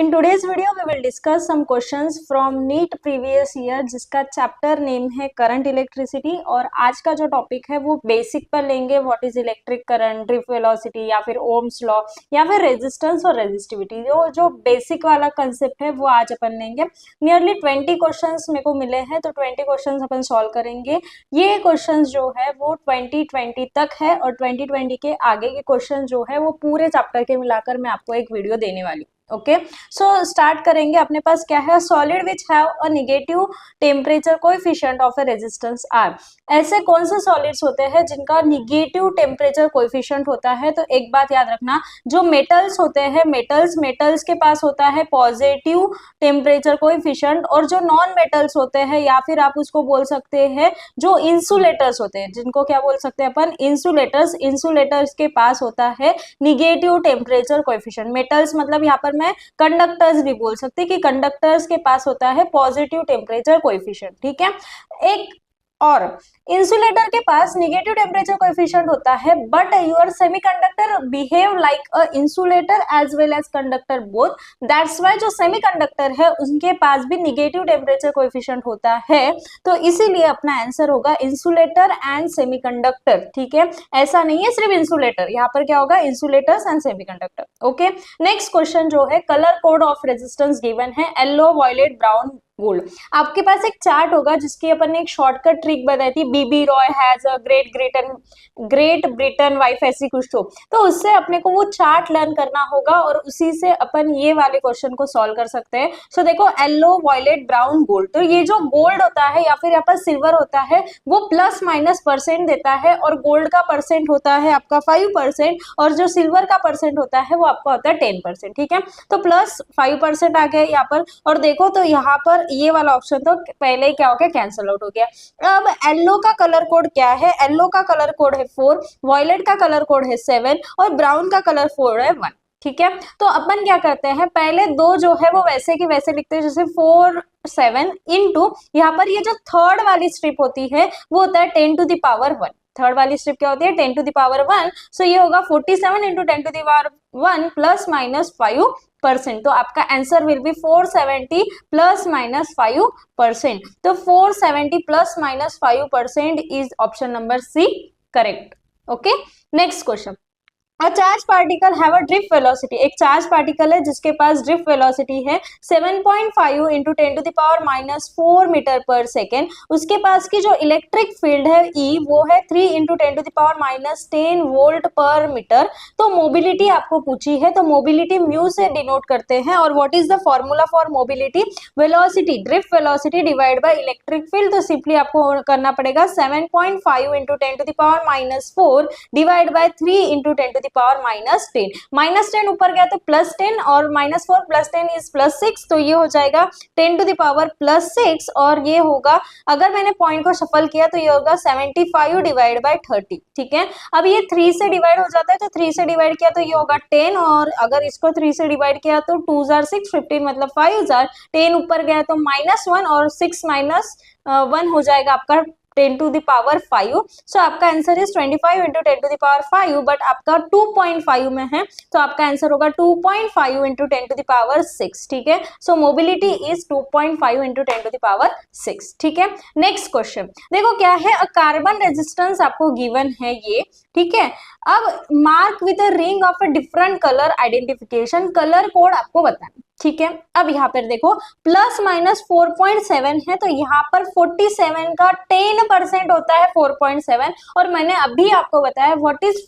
In today's video, we will discuss some questions from NEET previous year जिसका chapter name है current electricity. और आज का जो टॉपिक है वो बेसिक पर लेंगे, what is electric current, drift velocity या फिर ओम्स लॉ या फिर रेजिस्टेंस और रेजिस्टिविटी। जो बेसिक वाला कंसेप्ट है वो आज अपन लेंगे। नियरली 20 क्वेश्चंस मेरे को मिले हैं, तो 20 क्वेश्चंस अपन सॉल्व करेंगे। ये क्वेश्चंस जो है वो 2020 तक है और 2020 के आगे के क्वेश्चन जो है वो पूरे चैप्टर के मिलाकर मैं आपको एक वीडियो देने वाली हूँ। ओके, सो स्टार्ट करेंगे। अपने पास क्या है, solid which have a negative temperature coefficient of A resistance R. ऐसे कौन से सॉलिड्स होते हैं जिनका निगेटिव टेम्परेचर कोएफिशिएंट होता है? तो एक बात याद रखना, जो मेटल्स होते हैं, मेटल्स के पास होता है पॉजिटिव टेम्परेचर कोएफिशिएंट, और जो नॉन मेटल्स होते हैं या फिर आप उसको बोल सकते हैं जो इंसुलेटर्स होते हैं, जिनको क्या बोल सकते हैं अपन, इंसुलेटर्स के पास होता है निगेटिव टेम्परेचर कोएफिशिएंट। मेटल्स मतलब यहाँ पर मैं कंडक्टर्स भी बोल सकते हैं कि कंडक्टर्स के पास होता है पॉजिटिव टेम्परेचर कोएफिशिएंट। ठीक है, एक और इंसुलेटर के पास निगेटिव टेम्परेचर कोएफिशिएंट होता है, but your semiconductor behave like a insulator as well as conductor both. That's why जो सेमीकंडक्टर है उनके पास भी निगेटिव टेम्परेचर कोएफिशिएंट होता है। तो इसीलिए अपना आंसर होगा इंसुलेटर एंड सेमीकंडक्टर। ठीक है, ऐसा नहीं है सिर्फ इंसुलेटर, यहाँ पर क्या होगा, insulators and semiconductor. Okay, next question जो है, colour code of resistance given है, येलो, वायलेट, ब्राउन, गोल्ड। आपके पास एक चार्ट होगा जिसकी अपन ने एक शॉर्टकट ट्रिक बताई थी, BB Roy has a Great Britain wife, ऐसी कुछ तो उससे अपने को वो चार्ट लर्न करना होगा और उसी से अपन ये वाले क्वेश्चन को सॉल्व कर सकते हैं। सो देखो, येलो, वायलेट, ब्राउन, गोल्ड। तो ये जो गोल्ड होता है या फिर यहाँ पर सिल्वर होता है वो प्लस माइनस परसेंट देता है, और गोल्ड का परसेंट होता है आपका 5% और जो सिल्वर का परसेंट होता है वो आपका होता है 10%। ठीक है, तो प्लस 5% आ गया यहाँ पर। और देखो तो यहाँ पर ये वाला ऑप्शन तो पहले ही क्या हो गया, कैंसिल आउट हो गया। अब येलो का कलर कोड क्या है, येलो का कलर कोड है 4, वायलेट का कलर कोड है 7 और ब्राउन का कलर कोड है 1। ठीक है, तो अपन क्या करते हैं, पहले दो जो है वो वैसे की वैसे लिखते हैं, जैसे 4 7 इंटू यहाँ पर ये जो थर्ड वाली स्ट्रिप होती है वो होता है 10 टू द पावर 1। थर्ड वाली स्ट्रिप क्या होती है, 10 टू द पावर 1। सो ये होगा 47 into 10 to the power 1 plus minus 5%। तो आपका answer will be 470 plus minus 5%। तो 470 plus minus 5% is option number C correct. Okay, next question, A charge particle have a drift velocity। एक charge particle है जिसके पास drift velocity है 7.5 into 10 to the power minus 4 metre per second. उसके पास की जो इलेक्ट्रिक फील्ड है E वो है 3 into 10 to the power minus 10 volt per metre. तो मोबिलिटी आपको पूछी है, तो मोबिलिटी म्यू से डिनोट करते हैं। और what is the formula for mobility, velocity, drift velocity divide by electric field. तो सिंपली आपको करना पड़ेगा 7.5 into 10 to the power minus 4 divide by 3 into 10 to the power minus 10 ऊपर गया तो प्लस 10 और माइनस 4 प्लस 10 इज प्लस 6। तो ये हो जाएगा 10 टू द पावर प्लस 6 और ये होगा, अगर मैंने पॉइंट को शफल किया तो ये होगा 75 डिवाइड बाय 30। ठीक है, अब ये 3 से डिवाइड हो जाता है, तो 3 से डिवाइड किया तो ये होगा 10 और अगर इसको 3 से डिवाइड किया तो 2 जार 6 15 मतलब 5 जार। 10 ऊपर गया तो माइनस 1 और 6 माइनस 1 हो जाएगा आपका 10 टू द पावर 5। सो आपका answer is 25 into 10 to the power 5, but आपका 2.5 में है तो आपका आंसर होगा 2.5 इंटू 10 टू द पावर 6। ठीक है, so mobility is 2.5 into 10 to the power 6। ठीक है, नेक्स्ट क्वेश्चन देखो क्या है, अ कार्बन रेजिस्टेंस आपको गिवन है ये। ठीक है, अब mark with a ring of a different colour identification, colour code आपको बताना। ठीक है, अब यहाँ पर देखो प्लस माइनस 4.7 है, तो यहाँ पर 47 का 10% होता है 4.7। और मैंने अभी आपको बताया व्हाट इज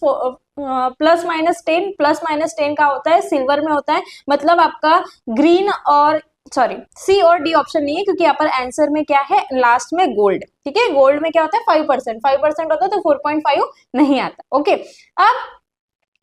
प्लस माइनस 10 का होता है सिल्वर में होता है, मतलब आपका ग्रीन और सॉरी सी और डी ऑप्शन नहीं है, क्योंकि यहाँ पर आंसर में क्या है, लास्ट में गोल्ड। ठीक है, गोल्ड में क्या होता है 5% होता है, तो 4.5 नहीं आता। ओके, अब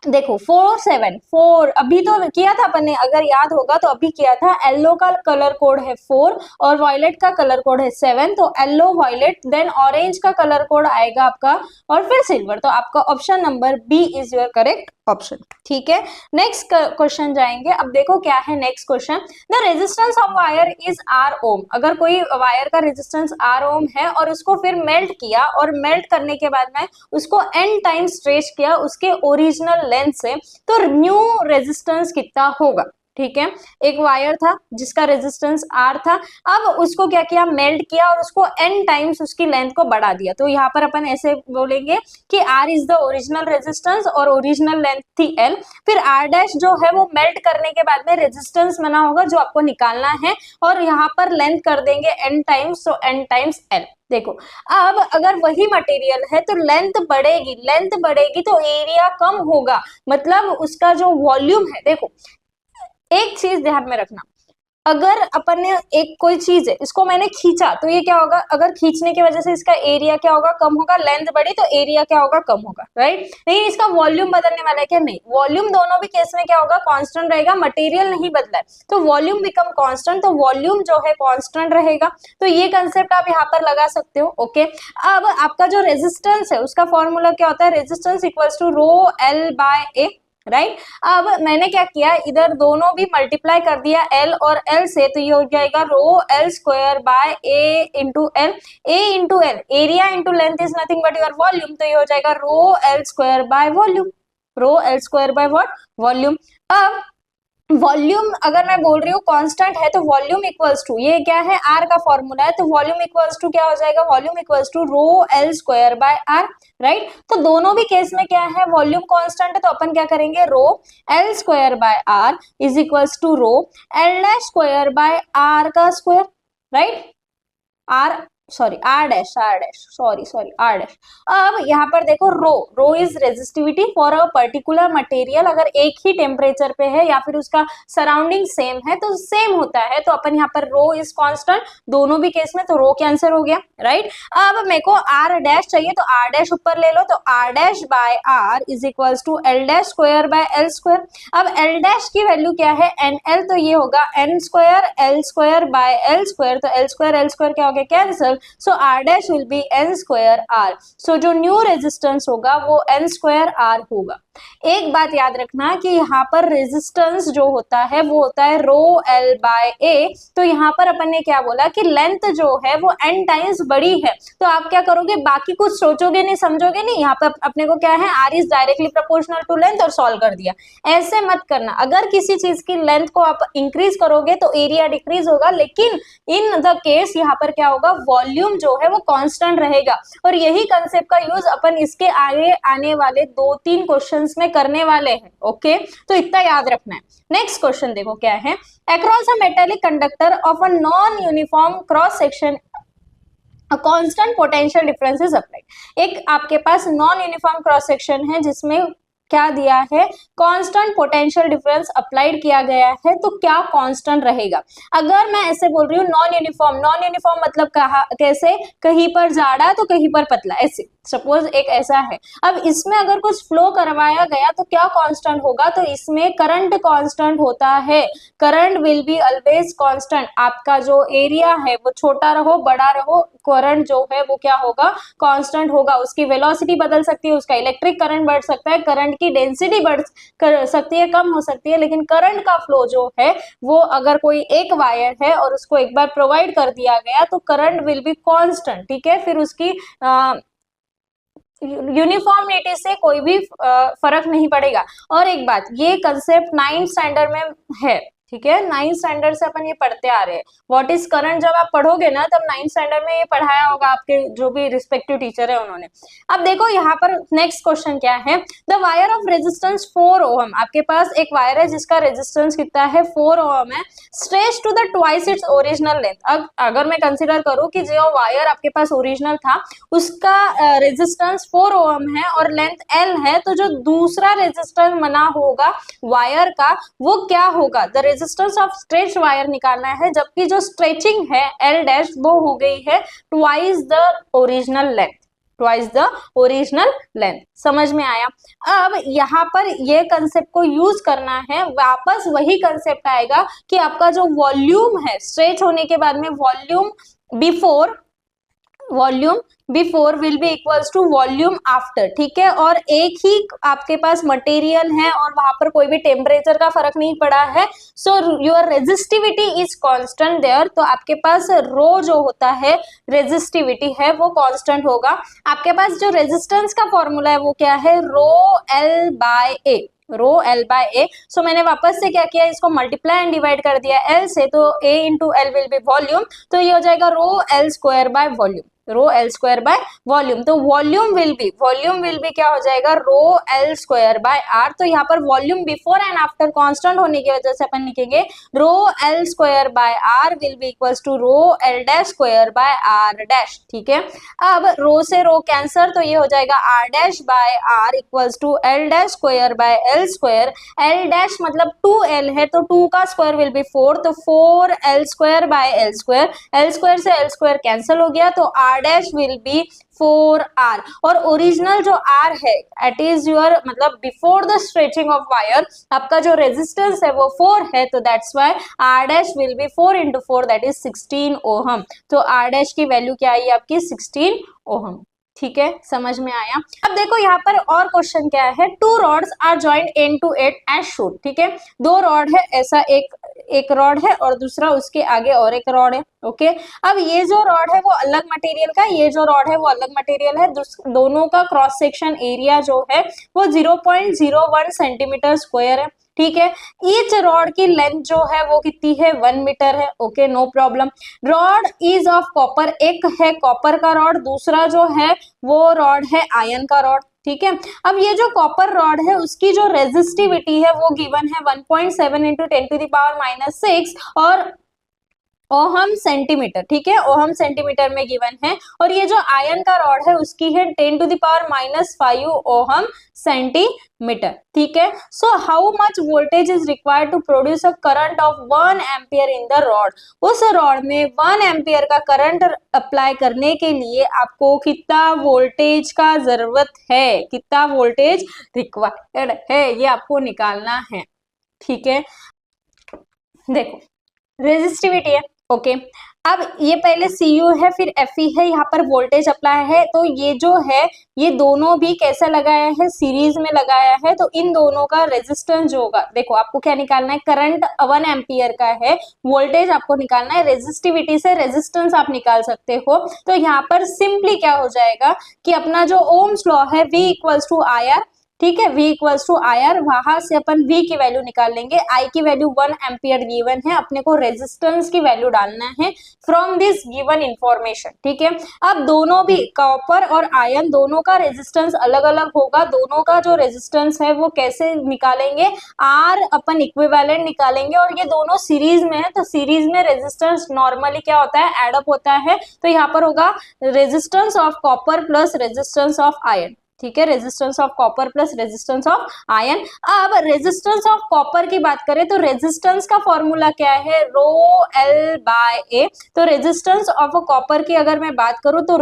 देखो 4 अभी तो किया था अपन ने, अगर याद होगा तो अभी किया था। येलो का कलर कोड है 4 और वायलेट का कलर कोड है 7। तो येलो, वायलेट, देन ऑरेंज का कलर कोड आएगा आपका और फिर सिल्वर। तो आपका option number B is your correct option. ठीक है, नेक्स्ट क्वेश्चन जाएंगे। अब देखो क्या है next question, the resistance of wire is R ohm. अगर कोई वायर का रेजिस्टेंस R ओम है और उसको फिर मेल्ट किया और मेल्ट करने के बाद में उसको n टाइम स्ट्रेच किया उसके ओरिजिनल लेंथ से, तो न्यू रेजिस्टेंस कितना होगा। ठीक है, एक वायर था जिसका रेजिस्टेंस R था, अब उसको क्या किया, मेल्ट किया और उसको n टाइम्स उसकी लेंथ को बढ़ा दिया। तो यहाँ पर अपन ऐसे बोलेंगे कि R is the original resistance और ओरिजिनल लेंथ थी L, फिर R डैश जो है वो मेल्ट करने के बाद में रेजिस्टेंस बना होगा जो आपको निकालना है, और यहाँ पर लेंथ कर देंगे n टाइम्स, तो n टाइम्स L। देखो अब अगर वही मटेरियल है तो लेंथ बढ़ेगी तो एरिया कम होगा, मतलब उसका जो वॉल्यूम है। देखो एक चीज ध्यान में रखना, अगर अपन ने एक कोई चीज है इसको मैंने खींचा तो ये क्या होगा, अगर खींचने की वजह से इसका एरिया क्या होगा, कम होगा, लेंथ बढ़ी तो एरिया क्या होगा, कम होगा, राइट। नहीं इसका वॉल्यूम बदलने वाला है क्या, नहीं, वॉल्यूम दोनों भी केस में क्या होगा, कांस्टेंट रहेगा, मटेरियल नहीं बदला है तो वॉल्यूम बिकम कांस्टेंट, तो वॉल्यूम जो है कांस्टेंट रहेगा। तो ये कंसेप्ट आप यहाँ पर लगा सकते हो। ओके, अब आपका जो रेजिस्टेंस है उसका फॉर्मूला क्या होता है, resistance equals to rho L by A, right. अब मैंने क्या किया, इधर दोनों भी मल्टीप्लाई कर दिया L और L से, तो ये हो जाएगा rho L square by A into L, A into L, area into length is nothing but your volume, तो ये हो जाएगा rho L square by volume, rho L square by what, volume. अब वॉल्यूम अगर मैं बोल रही हूँ कांस्टेंट है तो वॉल्यूम इक्वल्स टू, ये क्या है, R का फॉर्मूला है, तो वॉल्यूम इक्वल्स टू क्या हो जाएगा, volume equals to rho L square by R, right. तो दोनों भी केस में क्या है, वॉल्यूम कांस्टेंट है तो अपन क्या करेंगे, rho L square by R is equals to rho L dash square by R का square, right, R dash, R dash. अब यहाँ पर देखो rho is resistivity for a particular material, अगर एक ही टेम्परेचर पे है या फिर उसका सराउंडिंग सेम है तो सेम होता है, तो अपन यहाँ पर रो इज कांस्टेंट दोनों भी केस में, तो रो कैंसिल हो गया, राइट। अब मेरे को R डैश चाहिए तो R डैश ऊपर ले लो, तो R dash by R is equals to L dash square by L square. अब L डैश की वैल्यू क्या है, NL, तो ये होगा N square L square by L square, तो L स्क्वायर क्या हो गया, cancel, so R dash will be n square R, so जो न्यू रेजिस्टेंस होगा वो n स्क्वायर R होगा। एक बात याद रखना कि यहाँ पर रेजिस्टेंस जो होता है वो होता है रो L बाय A, तो यहाँ पर अपन ने क्या बोला कि लेंथ जो है वो n टाइम्स बड़ी है, तो आप क्या करोगे, बाकी कुछ सोचोगे नहीं, समझोगे नहीं, यहाँ पर अपने को क्या है, R is directly proportional to length और सॉल्व कर दिया। ऐसे मत करना, अगर किसी चीज की लेंथ को आप इंक्रीज करोगे तो एरिया डिक्रीज होगा, लेकिन इन द केस यहाँ पर क्या होगा, वॉल्यूम जो है वो कांस्टेंट रहेगा, और यही कंसेप्ट का यूज अपन इसके आगे आने वाले 2-3 क्वेश्चंस में करने वाले हैं। ओके, तो इतना याद रखना है। नेक्स्ट क्वेश्चन देखो क्या है, across a metallic conductor of a non uniform cross section a constant potential difference is applied। एक आपके पास नॉन यूनिफॉर्म क्रॉस सेक्शन है जिसमें क्या दिया है, कांस्टेंट पोटेंशियल डिफरेंस अप्लाइड किया गया है, तो क्या कांस्टेंट रहेगा। अगर मैं ऐसे बोल रही हूँ नॉन यूनिफॉर्म मतलब कहा कैसे, कहीं पर जाड़ा तो कहीं पर पतला, ऐसे सपोज एक ऐसा है। अब इसमें अगर कुछ फ्लो करवाया गया तो क्या कांस्टेंट होगा, तो इसमें करंट कांस्टेंट होता है, current will be always constant. आपका जो एरिया है वो छोटा रहो बड़ा रहो, करंट जो है वो क्या होगा, कांस्टेंट होगा। उसकी वेलोसिटी बदल सकती है, उसका इलेक्ट्रिक करंट बढ़ सकता है, करंट की डेंसिटी बढ़ कर सकती है, कम हो सकती है, लेकिन करंट का फ्लो जो है वो अगर कोई एक वायर है और उसको एक बार प्रोवाइड कर दिया गया तो करंट विल बी कांस्टेंट, ठीक है। फिर उसकी यूनिफॉर्मिटी से कोई भी फर्क नहीं पड़ेगा। और एक बात, ये कंसेप्ट 9th स्टैंडर्ड में है, ठीक है, 9th स्टैंडर्ड से अपन ये पढ़ते आ रहे हैं। व्हाट इज करंट जब आप पढ़ोगे ना तब 9th स्टैंडर्ड में ये पढ़ाया होगा आपके जो भी रिस्पेक्टिव टीचर है उन्होंने। अब देखो यहाँ पर नेक्स्ट क्वेश्चन क्या है, द वायर ऑफ रेजिस्टेंस 4 ओम, आपके पास एक वायर है जिसका रेजिस्टेंस कितना है, 4 ओम है, stretch to the twice its original length. अब अगर मैं कंसिडर करूँ कि जो वायर आपके पास ओरिजिनल था उसका रेजिस्टेंस 4 ओम है और लेंथ L है, तो जो दूसरा रेजिस्टेंस बना होगा वायर का वो क्या होगा, the resistance of stretch wire निकालना है, जबकि जो स्ट्रेचिंग है L डैश वो हो गई है ट्वाइस द ओरिजिनल लेंथ। समझ में आया। अब यहाँ पर ये कंसेप्ट को यूज करना है, वापस वही कंसेप्ट आएगा कि आपका जो वॉल्यूम है स्ट्रेच होने के बाद में volume before will be equals to volume after, ठीक है। और एक ही आपके पास मटेरियल है और वहां पर कोई भी टेम्परेचर का फर्क नहीं पड़ा है, so your resistivity is constant there, तो आपके पास रो जो होता है रेजिस्टिविटी है वो कांस्टेंट होगा। आपके पास जो रेजिस्टेंस का फॉर्मूला है वो क्या है, rho L by A, rho L by A. So मैंने वापस से क्या किया, इसको मल्टीप्लाई एंड डिवाइड कर दिया एल से, तो A into L will be volume, तो ये हो जाएगा rho L square by volume, rho L square by volume. तो वॉल्यूम विल बी क्या हो जाएगा, rho L square by R. तो यहाँ पर volume before and after constant होने की वजह से अपन लिखेंगे rho L square by R will be equals to rho L dash square by R dash. ठीक है, अब रो से रो कैंसर, तो ये हो जाएगा R dash by R equals to L dash square by L square. L dash मतलब 2l है, तो 2 का स्क्वायर विल बी 4, तो 4l square by L square, L square से एल स्क्वायर कैंसिल हो गया, तो are dash will B 4r। और ओरिजिनल जो r है एट इज योर मतलब before the stretching of wire, आपका जो रेजिस्टेंस है वो 4 है, तो that's why r dash will B 4 into 4 that is 16 ohm. तो r डैश की वैल्यू क्या आई आपकी 16 ओहम। ठीक है, समझ में आया। अब देखो यहाँ पर और क्वेश्चन क्या है, 2 rods are joint end to end as shown। ठीक है, 2 रॉड है, ऐसा एक रॉड है और दूसरा उसके आगे और एक रॉड है। ओके, अब ये जो रॉड है वो अलग मटेरियल का, ये जो रॉड है वो अलग मटेरियल है, दोनों का क्रॉस सेक्शन एरिया जो है वो 0.01 सेंटीमीटर स्क्वायर है। ठीक है, ईच रॉड की लेंथ जो है वो कितनी है, 1 मीटर है। Okay, no problem. Rod is of copper, एक है कॉपर का रॉड, दूसरा जो है वो रॉड है आयरन का रॉड। ठीक है, अब ये जो कॉपर रॉड है उसकी जो रेजिस्टिविटी है वो गिवन है 1.7 इंटू 10⁻⁻6 और ओहम सेंटीमीटर। ठीक है, ओहम सेंटीमीटर में गिवन है। और ये जो आयरन का रॉड है उसकी है 10⁻⁻5 ओहम सेंटीमीटर। ठीक है, so how much voltage is required to produce a current of 1 ampere in the rod. उस रॉड में 1 एम्पियर का करंट अप्लाई करने के लिए आपको कितना वोल्टेज का जरूरत है, कितना वोल्टेज रिक्वायर्ड है, ये आपको निकालना है। ठीक है, देखो रेजिस्टिविटी है। ओके, अब ये पहले Cu है फिर Fe है, यहाँ पर वोल्टेज अप्लाई है, तो ये जो है ये दोनों भी कैसा लगाया है, सीरीज में लगाया है, तो इन दोनों का रेजिस्टेंस जो होगा, देखो आपको क्या निकालना है, करंट 1 एम्पियर का है, वोल्टेज आपको निकालना है, रेजिस्टिविटी से रेजिस्टेंस आप निकाल सकते हो। तो यहाँ पर सिंपली क्या हो जाएगा कि अपना जो ओम्स लॉ है V equals to I R, ठीक है, V equals to I R, वहां से अपन V की वैल्यू निकाल लेंगे। I की वैल्यू 1 एम्पियर गिवन है, अपने को रेजिस्टेंस की वैल्यू डालना है फ्रॉम दिस गिवन इंफॉर्मेशन। ठीक है, अब दोनों भी कॉपर और आयरन दोनों का रेजिस्टेंस अलग अलग होगा, दोनों का जो रेजिस्टेंस है वो कैसे निकालेंगे, R अपन इक्विवेलेंट निकालेंगे, और ये दोनों सीरीज में है, तो सीरीज में रेजिस्टेंस नॉर्मली क्या होता है, एडअप होता है, तो यहाँ पर होगा resistance of copper plus resistance of iron. ठीक है, resistance of copper plus resistance of iron. अब रेजिस्टेंस ऑफ कॉपर की बात करें तो रेजिस्टेंस का फॉर्मूला क्या है, रो एल बाय ए। तो रेजिस्टेंस ऑफ कॉपर की अगर मैं बात करूं तो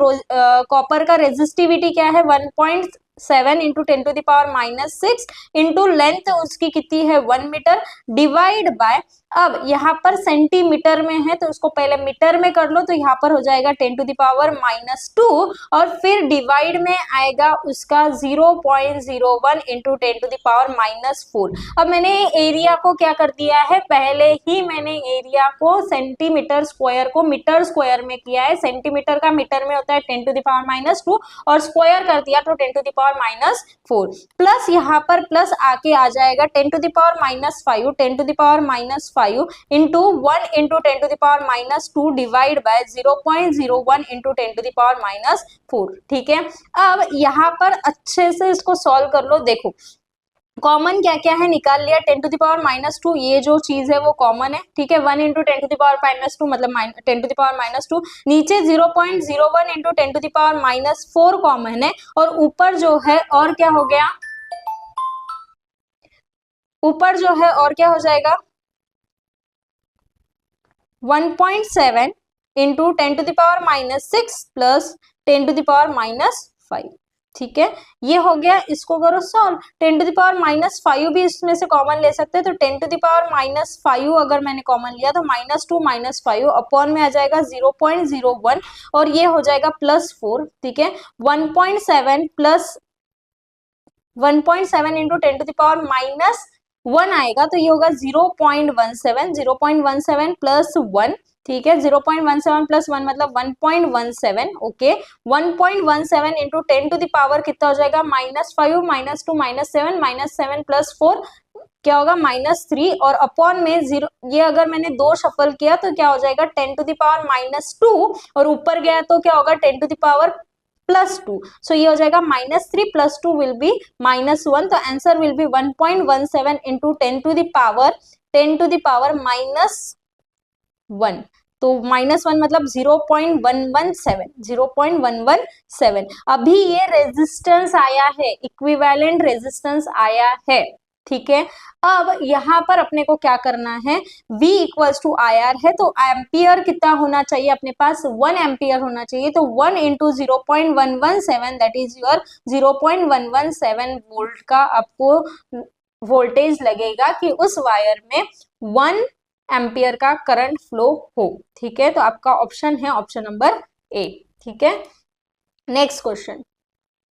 कॉपर का रेजिस्टिविटी क्या है, 1.7 इंटू 10⁻⁻6 इंटू लेंथ उसकी कितनी है 1 मीटर, डिवाइड बाय, अब यहाँ पर सेंटीमीटर में है तो उसको पहले मीटर में कर लो, तो यहाँ पर हो जाएगा 10⁻⁻2 और फिर डिवाइड में आएगा उसका 0.01 इंटू 10⁻⁻4। अब मैंने एरिया को क्या कर दिया है, पहले ही मैंने एरिया को सेंटीमीटर स्क्वायर को मीटर स्क्वायर में किया है, सेंटीमीटर का मीटर में होता है 10⁻⁻2 और स्क्वायर कर दिया तो 10⁻⁴, प्लस यहाँ पर प्लस आके आ जाएगा 10⁻⁻5 10⁻⁻5 into 1 into 10⁻⁻2 divide by 0.01 into 10⁻⁴। ठीक है, अब यहाँ पर अच्छे से इसको सॉल्व कर लो। देखो कॉमन क्या क्या है निकाल लिया, 10⁻⁻2 ये जो चीज है वो कॉमन है। ठीक है, 1 इंटू 10⁻⁻2 मतलब 10⁻⁻2, नीचे 0.01 इंटू 10⁻⁴ कॉमन है, और ऊपर जो है और क्या हो गया, ऊपर जो है और क्या हो जाएगा 1.7 इंटू 10⁻⁻6 प्लस 10⁻⁻5। ठीक है, ये हो गया, इसको करो सॉल्व, 10⁻⁻5 भी इसमें से कॉमन ले सकते हैं, तो 10⁻⁻5 अगर मैंने कॉमन लिया तो -2 -5 अपॉन में आ जाएगा 0.01 और ये हो जाएगा +4। ठीक है, 1.7 प्लस 1.7 इंटू 10⁻⁻1 आएगा, तो ये होगा 0.17 प्लस 1। ठीक है, 0.17 प्लस 1 मतलब 1.17, okay. 1.17 into 10 to the power कितना हो जाएगा, -5, -2, -7, -7 प्लस 4 क्या होगा, -3, और अपॉन में 0, ये अगर मैंने 2 शफल किया तो क्या हो जाएगा, 10 टू द पावर -2, और ऊपर गया तो क्या होगा, 10 टू द पावर +2, सो ये हो जाएगा -3 + 2 विल बी -1, तो answer will be 1.17 into 10 to the power -1, तो -1 मतलब 0.117, 0.117। अभी ये रेजिस्टेंस आया है, इक्विवेलेंट रेजिस्टेंस आया है, ठीक है। अब यहाँ पर अपने को क्या करना है, V इक्वल्स टू IR है, तो एम्पियर कितना होना चाहिए अपने पास, 1 एम्पियर होना चाहिए, तो 1 into 0.117 that is your 0.117 volt का आपको वोल्टेज लगेगा कि उस वायर में 1 एम्पियर का करंट फ्लो हो, ठीक है। तो आपका ऑप्शन है ऑप्शन नंबर ए, ठीक है। नेक्स्ट क्वेश्चन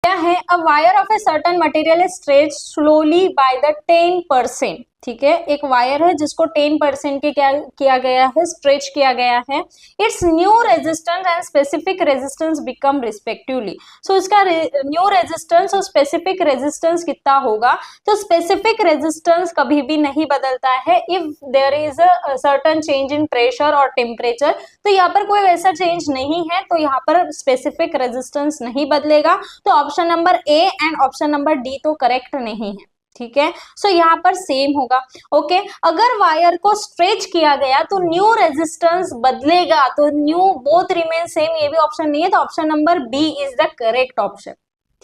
क्या है, अ wire of a certain material is stretch slowly by the 10%, ठीक है। एक वायर है जिसको 10% के क्या किया गया है, स्ट्रेच किया गया है। It's new resistance and specific resistance become respectively, so इसका न्यू रेजिस्टेंस और स्पेसिफिक रेजिस्टेंस कितना होगा, तो स्पेसिफिक रेजिस्टेंस कभी भी नहीं बदलता है if there is a certain change in pressure और टेम्परेचर, तो यहाँ पर कोई वैसा चेंज नहीं है, तो यहाँ पर स्पेसिफिक रेजिस्टेंस नहीं बदलेगा, तो option number A and option number D तो करेक्ट नहीं है, ठीक है। सो यहाँ पर सेम होगा, ओके। अगर वायर को स्ट्रेच किया गया तो न्यू रेजिस्टेंस बदलेगा, तो न्यू बोथ रिमेन सेम, ये भी ऑप्शन नहीं है, तो option number B is the correct option,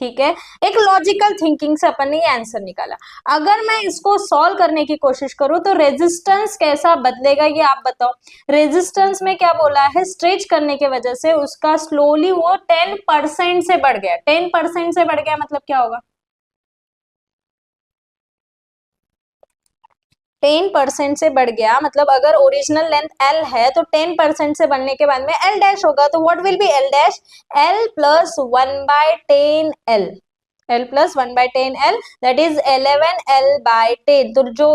ठीक है। एक लॉजिकल थिंकिंग से अपन ने ये आंसर निकाला। अगर मैं इसको सॉल्व करने की कोशिश करूं तो रेजिस्टेंस कैसा बदलेगा ये आप बताओ। रेजिस्टेंस में क्या बोला है, स्ट्रेच करने की वजह से उसका स्लोली वो 10% से बढ़ गया, 10% से बढ़ गया मतलब क्या होगा, 10% से बढ़ गया मतलब अगर ओरिजिनल लेंथ L है तो 10% से बढ़ने के बाद में L डैश होगा, तो what will be L dash, L plus 1/10L, L plus 1/10L that is 11L/10, तो जो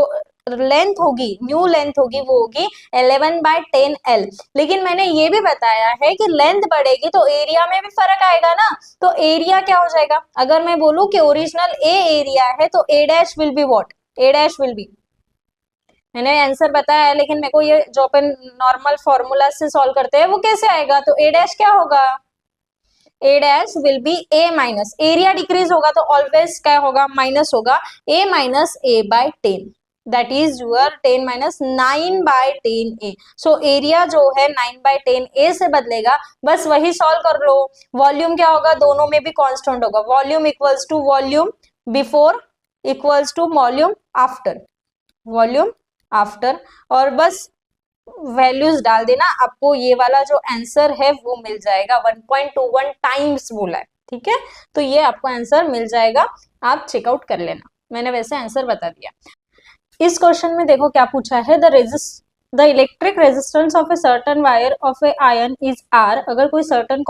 लेंथ होगी, न्यू लेंथ होगी वो होगी 11/10L। लेकिन मैंने ये भी बताया है कि लेंथ बढ़ेगी तो एरिया में भी फर्क आएगा ना, तो एरिया क्या हो जाएगा, अगर मैं बोलूं कि ओरिजिनल A एरिया है तो A dash will be what, A dash will B, मैंने आंसर बताया है लेकिन मेरे को ये जो अपन नॉर्मल फॉर्मूला से सॉल्व करते हैं वो कैसे आएगा, तो ए डैश क्या होगा, A dash will be A minus, area decrease होगा तो ऑलवेज क्या होगा, माइनस होगा, A minus A by 10 that is your 10 minus 9/10A, so area जो है 9/10A से बदलेगा, बस वही सॉल्व कर लो। वॉल्यूम क्या होगा, दोनों में भी कांस्टेंट होगा, volume equals to volume before equals to volume after, volume after, और बस वैल्यूज डाल देना, आपको ये वाला जो आंसर है वो मिल जाएगा, 1.21 टाइम्स बोला है, ठीक है। तो ये आपको आंसर मिल जाएगा, आप चेकआउट कर लेना, मैंने वैसे आंसर बता दिया। इस क्वेश्चन में देखो क्या पूछा है, the electric resistance of a certain wire of a iron is आर, अगर कोई सर्टन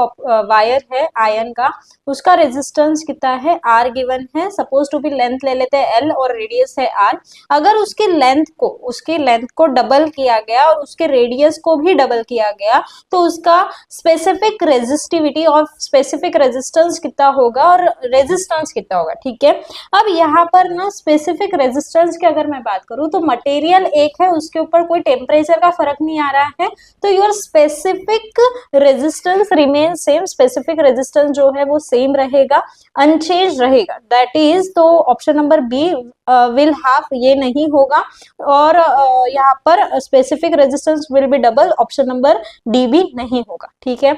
वायर है आयन का, उसका रेजिस्टेंस कितना है, आर गिवन है, सपोज टू बी लेंथ ले लेते हैं एल और रेडियस है आर। अगर उसकी लेंथ को डबल किया गया और उसके रेडियस को भी डबल किया गया तो उसका स्पेसिफिक रेजिस्टिविटी और स्पेसिफिक रेजिस्टेंस कितना होगा और रेजिस्टेंस कितना होगा, ठीक है। अब यहाँ पर ना स्पेसिफिक रेजिस्टेंस की अगर मैं बात करूँ तो मटेरियल एक है, उसके ऊपर कोई टेम्परेचर का फर्क नहीं आ रहा है, तो your specific resistance remain same, specific resistance जो है वो सेम रहेगा, अनचेंज रहेगा, दैट इज, तो option number B will have, ये नहीं होगा, और यहाँ पर specific resistance will be double, option number D भी नहीं होगा, ठीक है,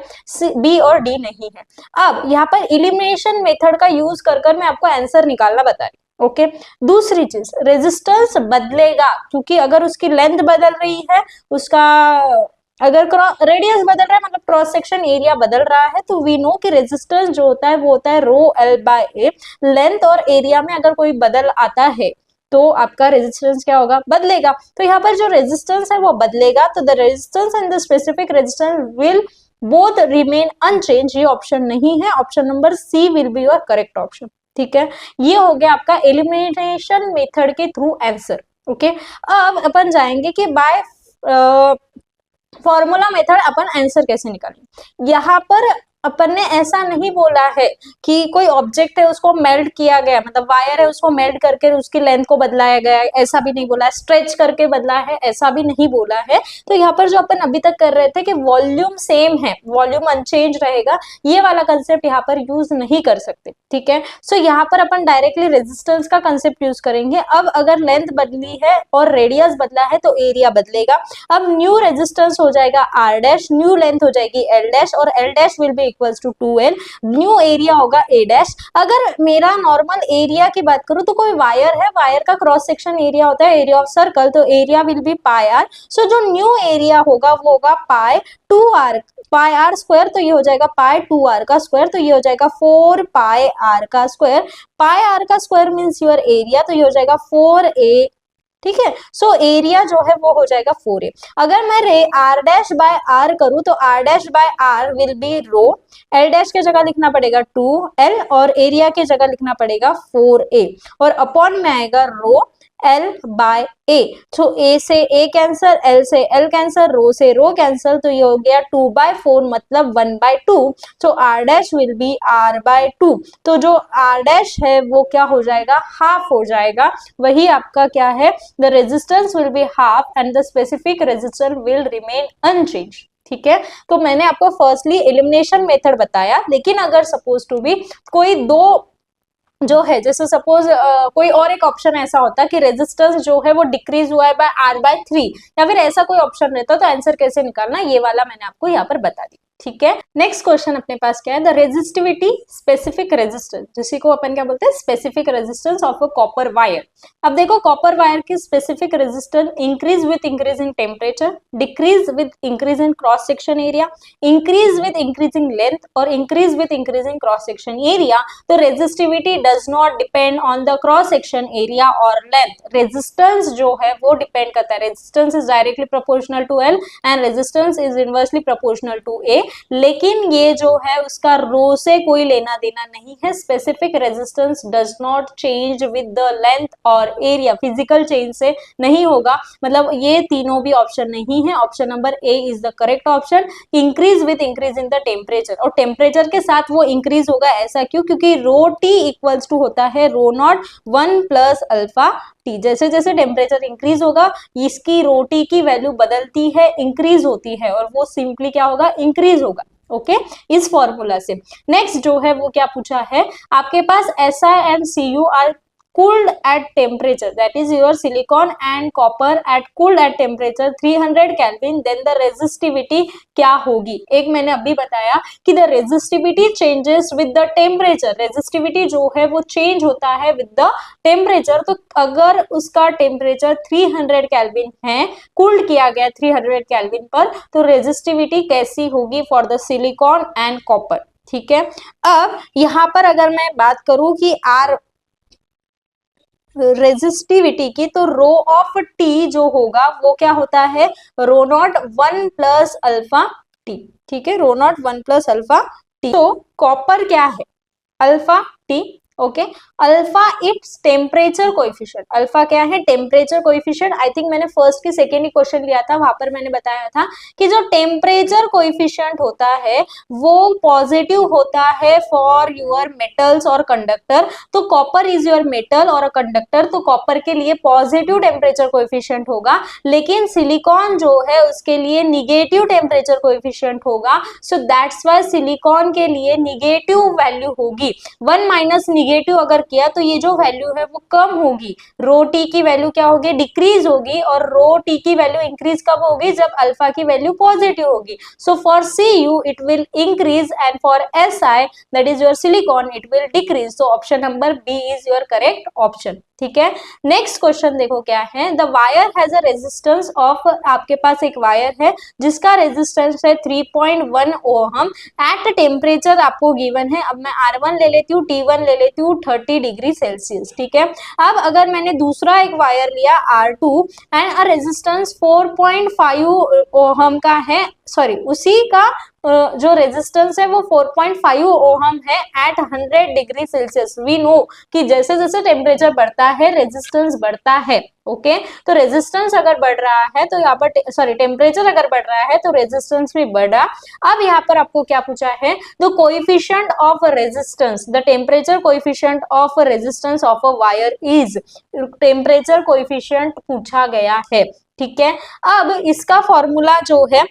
बी और डी नहीं है। अब यहाँ पर इलिमिनेशन मेथड का यूज कर मैं आपको आंसर निकालना बता रही, ओके। दूसरी चीज, रेजिस्टेंस बदलेगा क्योंकि अगर उसकी लेंथ बदल रही है, उसका अगर रेडियस बदल रहा है मतलब क्रॉस सेक्शन एरिया बदल रहा है, तो वी नो कि रेजिस्टेंस जो होता है वो होता है रो एल बाय ए। लेंथ और एरिया में अगर कोई बदल आता है तो आपका रेजिस्टेंस क्या होगा, बदलेगा, तो यहाँ पर जो रेजिस्टेंस है वो बदलेगा, तो the resistance and the specific resistance will both remain unchange, ये ऑप्शन नहीं है, option number C will be your correct option, ठीक है। ये हो गया आपका एलिमिनेशन मेथड के थ्रू आंसर, ओके। अब अपन जाएंगे कि बाय फॉर्मूला मेथड अपन आंसर कैसे निकालेंगे। यहाँ पर अपन ने ऐसा नहीं बोला है कि कोई ऑब्जेक्ट है उसको मेल्ट किया गया, मतलब वायर है उसको मेल्ट करके उसकी लेंथ को बदलाया गया है, ऐसा भी नहीं बोला है। स्ट्रेच करके बदला है, ऐसा भी नहीं बोला है। तो यहाँ पर जो अपन अभी तक कर रहे थे कि वॉल्यूम सेम है, वॉल्यूम अनचेंज रहेगा, ये वाला कंसेप्ट यहाँ पर यूज नहीं कर सकते, ठीक है। सो यहाँ पर अपन डायरेक्टली रेजिस्टेंस का कंसेप्ट यूज करेंगे। अब अगर लेंथ बदली है और रेडियस बदला है तो एरिया बदलेगा। अब न्यू रेजिस्टेंस हो जाएगा आर डैश, न्यू लेंथ हो जाएगी एल डैश और L dash will be equals to 2l, new area होगा ए डैश। अगर मेरा नॉर्मल एरिया की बात करूं तो कोई वायर है, वायर का क्रॉस सेक्शन एरिया होता है एरिया ऑफ सर्कल, तो area will be pi R. So जो न्यू एरिया होगा वो होगा पाई 2r, पाई आर स्क्वायर, तो ये हो जाएगा पाई 2r का स्क्वायर, तो ये हो जाएगा 4 पाई आर का स्क्वायर। पाई आर का स्क्वायर मींस योर एरिया, तो ये हो जाएगा 4a, ठीक है। सो एरिया जो है वो हो जाएगा 4a। अगर मैं r डैश बाय r करूं तो r dash by r will be rho, l dash के जगह लिखना पड़ेगा 2l और एरिया के जगह लिखना पड़ेगा 4a और अपॉन में आएगा रो l बाय a। तो a से a कैंसल, l से l कैंसल, रो से रो कैंसल, तो ये हो गया 2/4 मतलब 1/2। तो r dash will B r/2। तो जो r डैश है वो क्या हो जाएगा, हाफ हो जाएगा। वही आपका क्या है, the resistance will be half and the specific resistance will remain unchanged, ठीक है। तो मैंने आपको फर्स्टली एलिमिनेशन मेथड बताया, लेकिन अगर सपोज टू बी कोई दो जो है, जैसे सपोज कोई और एक ऑप्शन ऐसा होता है कि रेजिस्टेंस जो है वो डिक्रीज हुआ है बाय r/3 या फिर ऐसा कोई ऑप्शन रहता तो आंसर कैसे निकालना, ये वाला मैंने आपको यहाँ पर बता दी, ठीक है। नेक्स्ट क्वेश्चन अपने पास क्या है, द रेजिस्टिविटी स्पेसिफिक रेजिस्टेंस, जिसी को अपन क्या बोलते हैं, specific resistance of a copper wire. अब देखो कॉपर वायर की specific resistance increase with increase in temperature, decrease with increase in cross section area, increase with increasing length और increase with increasing cross section area. तो resistivity does not depend on the cross section area और length. Resistance जो है वो depend करता है, resistance is directly proportional to L and resistance is inversely proportional to ए, लेकिन ये जो है उसका रो से कोई लेना देना नहीं है। Specific resistance does not change with the length और एरिया, फिजिकल चेंज से नहीं होगा, मतलब ये तीनों भी ऑप्शन नहीं है। Option number A is the correct option. Increase with increase in the temperature, और टेम्परेचर के साथ वो इंक्रीज होगा, ऐसा क्यों, क्योंकि रो टी इक्वल्स टू होता है रो नॉट 1 प्लस अल्फा टी। जैसे जैसे टेम्परेचर इंक्रीज होगा इसकी रो टी की वैल्यू बदलती है, इंक्रीज होती है, और वो सिंपली क्या होगा, इंक्रीज होगा, ओके इस फॉर्मूला से। नेक्स्ट जो है वो क्या पूछा है, आपके पास Si and Cu are cooled at temperature, that is your silicon and copper at cooled at temperature 300 Kelvin, then the resistivity क्या होगी। एक मैंने अभी बताया कि the resistivity changes with the temperature, resistivity जो है वो change होता है with the temperature। तो अगर उसका टेम्परेचर 300 केल्विन है, कूल्ड किया गया 300 केल्विन पर, तो रेजिस्टिविटी कैसी होगी for the silicon and copper, ठीक है। अब यहाँ पर अगर मैं बात करूं कि आर रेजिस्टिविटी की, तो रो ऑफ टी जो होगा वो क्या होता है, रो नॉट 1 प्लस अल्फा टी, ठीक है, रो नॉट 1 प्लस अल्फा टी। तो कॉपर क्या है, alpha T, okay. Alpha its temperature coefficient, alpha क्या है, टेम्परेचर कोएफिशिएंट। आई थिंक मैंने फर्स्ट की सेकेंड ही क्वेश्चन लिया था, वहां पर मैंने बताया था कि जो टेम्परेचर कोएफिशिएंट होता है वो पॉजिटिव होता है फॉर योर मेटल्स और कंडक्टर। तो कॉपर इज योर मेटल और कंडक्टर, तो कॉपर के लिए पॉजिटिव टेम्परेचर कोएफिशिएंट होगा, लेकिन सिलिकॉन जो है उसके लिए निगेटिव टेम्परेचर कोएफिशिएंट होगा। सो दैट्स व्हाई सिलिकॉन के लिए निगेटिव वैल्यू होगी। 1 माइनस निगेटिव अगर किया तो ये जो वैल्यू है वो कम होगी, रो टी की वैल्यू क्या होगी, डिक्रीज होगी, और रो टी की वैल्यू इंक्रीज कब होगी, जब अल्फा की वैल्यू पॉजिटिव होगी। So for Cu it will increase and for Si that is your silicon it will decrease. तो option number B is your correct option, ठीक है। नेक्स्ट क्वेश्चन देखो क्या है, the wire has a resistance of, आपके पास एक wire है जिसका रेजिस्टेंस है 3.1 ओहम एट टेम्परेचर आपको गिवन है। अब मैं R1 ले लेती हूँ, T1 ले लेती हूँ 30 डिग्री सेल्सियस, ठीक है। अब अगर मैंने दूसरा एक वायर लिया R2 and a resistance 4.5 ohm का है, सॉरी उसी का जो रेजिस्टेंस है वो 4.5 ओहम है at 100 degree Celsius. We know कि जैसे जैसे टेम्परेचर बढ़ता है रेजिस्टेंस बढ़ता है। ओके तो रेजिस्टेंस अगर बढ़ रहा है तो यहाँ पर सॉरी टेम्परेचर अगर बढ़ रहा है तो रेजिस्टेंस भी बढ़ा। अब यहाँ पर आपको क्या पूछा है, the coefficient of resistance, the temperature coefficient of resistance of a wire is, temperature coefficient पूछा गया है। ठीक है, अब इसका फॉर्मूला जो है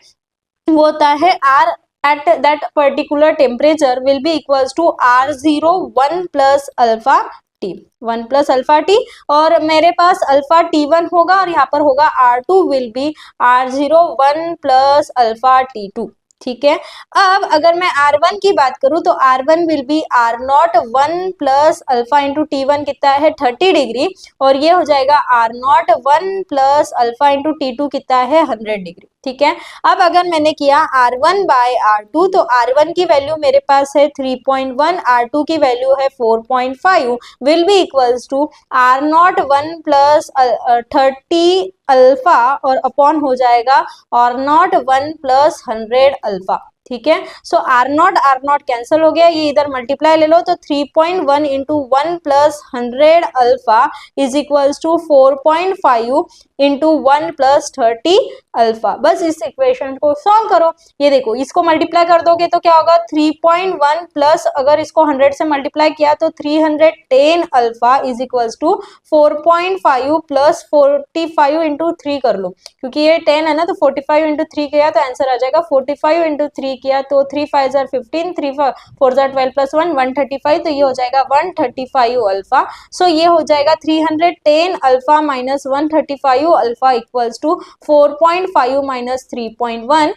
वो होता है R at that particular temperature will be equals to R0 1 plus alpha T, 1 plus alpha T, और मेरे पास अल्फा T1 होगा और यहाँ पर होगा R2 will be R0 1 plus alpha T2। ठीक है, अब अगर मैं R1 की बात करूं तो R1 will be R0 1 plus alpha into T1 कितना है 30 डिग्री, और ये हो जाएगा R0 1 plus alpha into T2 कितना है 100 डिग्री। ठीक है, अब अगर मैंने किया R1 बाय R2 तो R1 की वैल्यू मेरे पास है 3.1, R2 की वैल्यू है 4.5, will be equals to R0 1 plus 30 alpha और अपॉन हो जाएगा R0 1 प्लस 100 अल्फा। ठीक है, सो R नॉट कैंसिल हो गया, ये इधर मल्टीप्लाई ले लो तो 3.1 into 1 plus 100 alpha is equals to 4.5 into 1 plus 30 alpha. बस इस इक्वेशन को सॉल्व करो, ये देखो इसको मल्टीप्लाई कर दोगे तो क्या होगा 3.1 प्लस अगर इसको 100 से मल्टीप्लाई किया तो 310 alpha is equals to 4.5 plus 45 into 3 कर लो, क्योंकि ये 10 है ना तो 45 इंटू 3 किया तो आंसर आ जाएगा 45 इंटू 3 किया तो 3 5 जार 15, 3 4 जार 12 प्लस 1 135, तो ये हो जाएगा 135 अल्फा। सो ये हो जाएगा 310 alpha minus 135 alpha equals to 4.5 minus 3.1।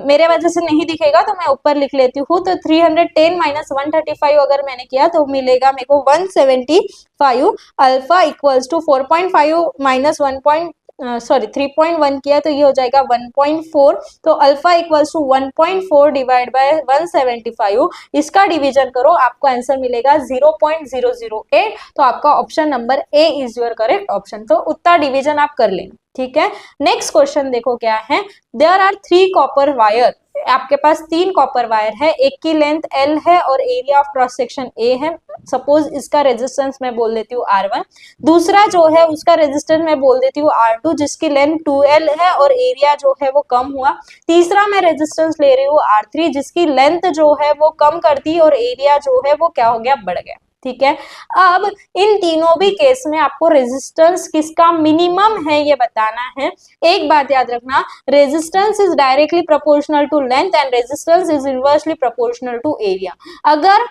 मेरे वजह से नहीं दिखेगा तो मैं ऊपर लिख लेती हूँ, तो 310 माइनस 135 अगर मैंने किया तो मिलेगा मेरे को 175 अल्फा इक्वल्स टू 4.5 माइनस 3.1 किया तो ये हो जाएगा 1.4, तो alpha equals to 1.4 divide by 175, इसका डिवीजन करो आपको आंसर मिलेगा 0.008, तो आपका option number A is your correct option. तो उतना डिवीजन आप कर लेना। ठीक है, नेक्स्ट क्वेश्चन देखो क्या है, देयर आर 3 कॉपर वायर, आपके पास 3 कॉपर वायर है, एक की लेंथ L है और area of cross section A है। सपोज इसका रेजिस्टेंस मैं बोल देती हूँ R1, दूसरा जो है उसका रेजिस्टेंस मैं बोल देती हूँ R2 जिसकी लेंथ 2L है और एरिया जो है वो कम हुआ। तीसरा मैं रेजिस्टेंस ले रही हूँ R3 जिसकी लेंथ जो है वो कम कर दी और एरिया जो है वो क्या हो गया बढ़ गया। ठीक है, अब इन तीनों भी केस में आपको रेजिस्टेंस किसका मिनिमम है ये बताना है। एक बात याद रखना, resistance is directly proportional to length and resistance is inversely proportional to area. अगर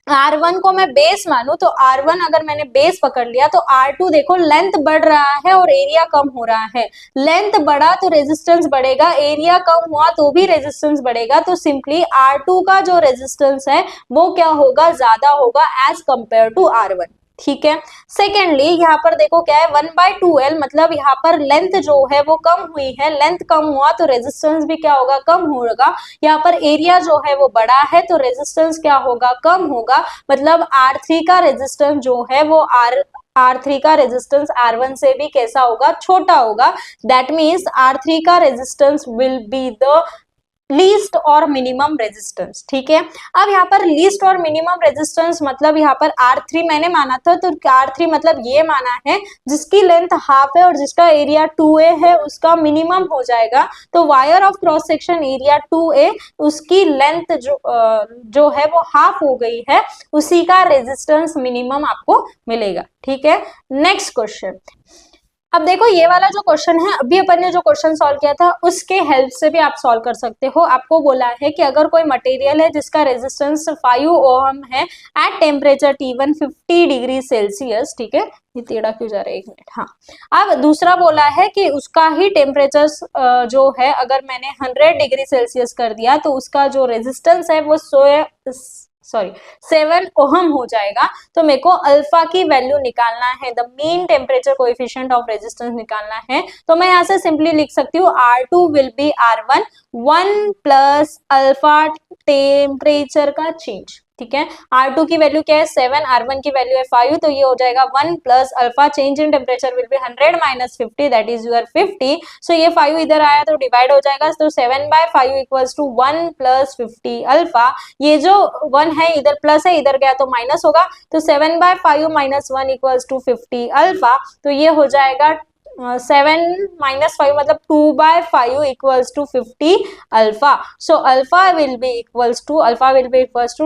R1 को मैं बेस मानूं तो R1 अगर मैंने बेस पकड़ लिया तो R2 देखो लेंथ बढ़ रहा है और एरिया कम हो रहा है, लेंथ बढ़ा तो रेजिस्टेंस बढ़ेगा, एरिया कम हुआ तो भी रेजिस्टेंस बढ़ेगा, तो सिंपली R2 का जो रेजिस्टेंस है वो क्या होगा ज्यादा होगा एज कंपेयर टू R1। ठीक है, सेकेंडली यहाँ पर देखो क्या है 1/2L, मतलब यहाँ पर लेंथ जो है वो कम हुई है, लेंथ कम हुआ तो रेजिस्टेंस भी क्या होगा कम होगा। यहाँ पर एरिया जो है वो बड़ा है तो रेजिस्टेंस क्या होगा कम होगा, मतलब R3 का रेजिस्टेंस जो है वो R3 का रेजिस्टेंस R1 से भी कैसा होगा छोटा होगा। दैट मीन्स R3 का resistance will be the least और मिनिमम रेजिस्टेंस। ठीक है, अब यहाँ पर लीस्ट और मिनिमम रेजिस्टेंस मतलब यहाँ पर R3 मैंने माना था तो R3 मतलब ये माना है जिसकी लेंथ हाफ है और जिसका एरिया 2A है उसका मिनिमम हो जाएगा। तो wire of cross section area 2A उसकी लेंथ जो है वो हाफ हो गई है, उसी का रेजिस्टेंस मिनिमम आपको मिलेगा। ठीक है, नेक्स्ट क्वेश्चन। अब देखो ये वाला जो क्वेश्चन है अभी अपन ने जो क्वेश्चन सॉल्व किया था उसके हेल्प से भी आप सॉल्व कर सकते हो। आपको बोला है कि अगर कोई मटेरियल है जिसका रेजिस्टेंस 5 ओहम है at temperature T1 50 degree Celsius. ठीक है, ये टेढ़ा क्यों जा रहा है, एक मिनट। हाँ, अब दूसरा बोला है कि उसका ही टेम्परेचर जो है अगर मैंने 100 डिग्री सेल्सियस कर दिया तो उसका जो रेजिस्टेंस है वो 7 ओहम हो जाएगा। तो मेरे को अल्फा की वैल्यू निकालना है, the mean temperature coefficient of resistance निकालना है। तो मैं यहाँ से सिंपली लिख सकती हूँ R2 will be R1 1 plus alpha temperature का चेंज। ठीक है। R2 की वैल्यू क्या है 7, R1 की वैल्यू है 5, तो ये हो जाएगा 1 plus alpha change in temperature will be 100 minus 50 that is your 50। So ये 5 इधर आया तो डिवाइड हो जाएगा, तो 7/5 इक्वल्स टू 1 प्लस 50 अल्फा। ये जो 1 है इधर प्लस है, इधर गया तो माइनस होगा, तो 7/5 माइनस 1 इक्वल्स टू 50 अल्फा। तो ये हो जाएगा 7 - 5 मतलब 2/5 equals to 50 alpha. So alpha will be equals to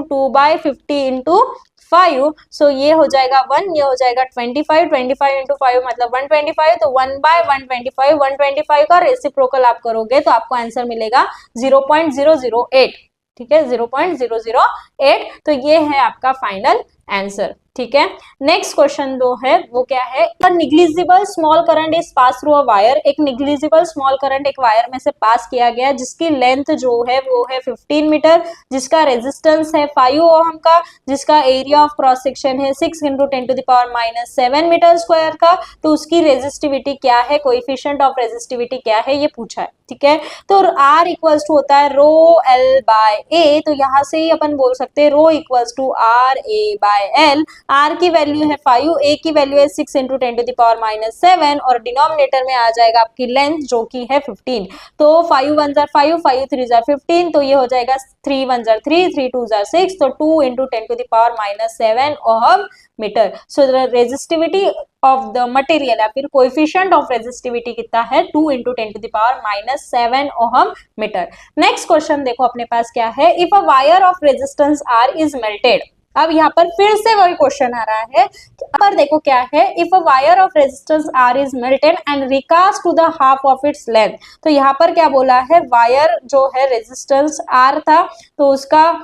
2/50 into 5। So ये हो जाएगा 1, ये हो जाएगा 25, 25 इंटू 5 मतलब 125, तो 1/125, 125 का रेसिप्रोकल आप करोगे तो आपको आंसर मिलेगा 0.008। ठीक है, 0.008। तो ये है आपका फाइनल आंसर। ठीक है, नेक्स्ट क्वेश्चन जो है वो क्या है, negligible small current is pass through a wire. एक निग्लिजिबल स्मॉल करंट एक वायर में से पास किया गया जिसकी लेंथ जो है वो है 15 मीटर, जिसका रेजिस्टेंस है 5 ओहम का, जिसका एरिया ऑफ क्रॉस सेक्शन है 6 × 10⁻⁷ मीटर स्क्वायर का। तो उसकी रेजिस्टिविटी क्या है, कोएफिशिएंट ऑफ रेजिस्टिविटी क्या है, ये पूछा है। ठीक है, तो R इक्वल्स टू होता है रो L बाय A, तो यहां से ही अपन बोल सकते हैं rho equals to RA by L। R की वैल्यू है 5, A की वैल्यू है 6 × 10⁻⁷ और डिनोमिनेटर में आ जाएगा आपकी लेंथ जो कि है 15। तो 5 1 जार 5, 5 3 जार 15, तो ये हो जाएगा 3 1 जार 3, 3 2 जार 6, तो 2 × 10⁻⁷ ohm metre. So the resistivity of the material या फिर कोएफिशिएंट ऑफ रेजिस्टिविटी कितना है 2 × 10⁻⁷ ओहम मीटर। नेक्स्ट क्वेश्चन देखो अपने पास क्या है, if a wire of resistance R is melted. अब यहाँ पर फिर से वही क्वेश्चन आ रहा है, पर देखो क्या है, if a wire of resistance R is melted and recast to the half of its length. तो यहाँ पर क्या बोला है, वायर जो है रेजिस्टेंस R था तो उसका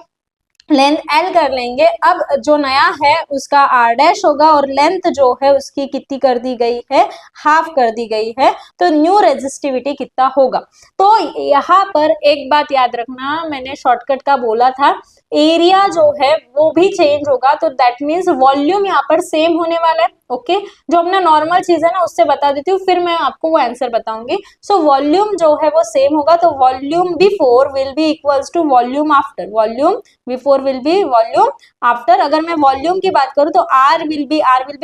लेंथ L कर लेंगे। अब जो नया है उसका R डैश होगा और लेंथ जो है उसकी कितनी कर दी गई है, हाफ कर दी गई है, तो न्यू रेजिस्टिविटी कितना होगा। तो यहाँ पर एक बात याद रखना, मैंने शॉर्टकट का बोला था, एरिया जो है वो भी चेंज होगा, तो दैट मीन्स वॉल्यूम यहाँ पर सेम होने वाला है। ओके, जो अपना नॉर्मल चीज है ना उससे बता देती हूँ, फिर मैं आपको वो आंसर बताऊंगी। सो वॉल्यूम जो है वो सेम होगा, तो volume before will be equals to volume after, volume before will be volume after. अगर मैं वॉल्यूम की बात करूं तो R will be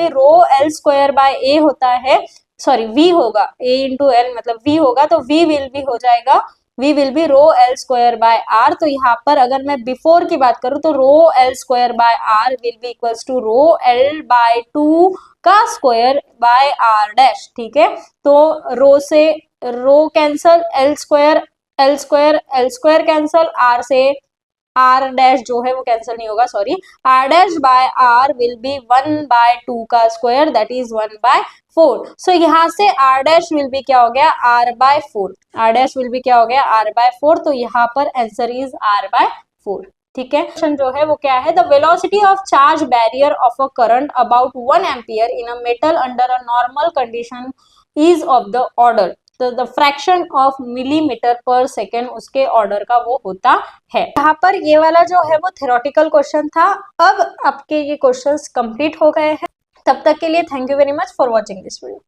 rho L square by A होता है, सॉरी V होगा, A इंटू L मतलब V होगा, तो V विल बी हो जाएगा, V will be rho L square by R। तो यहाँ पर अगर मैं बिफोर की बात करूं तो rho L square by R will be equals to rho L by 2 का स्क्वायर बाय R डैश। ठीक है, तो रो से rho cancel, L square cancel, R से R डैश जो है वो कैंसिल नहीं होगा, sorry, R dash by R will be 1/2 का स्क्वायर दैट इज 1/4। सो यहाँ से R डैश विल बी क्या हो गया, R/4, R dash will be क्या हो गया, R/4। तो यहाँ पर आंसर इज R/4। ठीक है, क्वेश्चन जो है वो क्या है, the velocity of charge barrier of a current about 1 ampere in a metal under a normal condition is of the order, तो द फ्रैक्शन ऑफ मिलीमीटर पर सेकेंड उसके ऑर्डर का वो होता है। यहाँ पर ये वाला जो है वो थ्योरेटिकल क्वेश्चन था। अब आपके ये क्वेश्चंस कंप्लीट हो गए हैं। तब तक के लिए thank you very much for watching this video.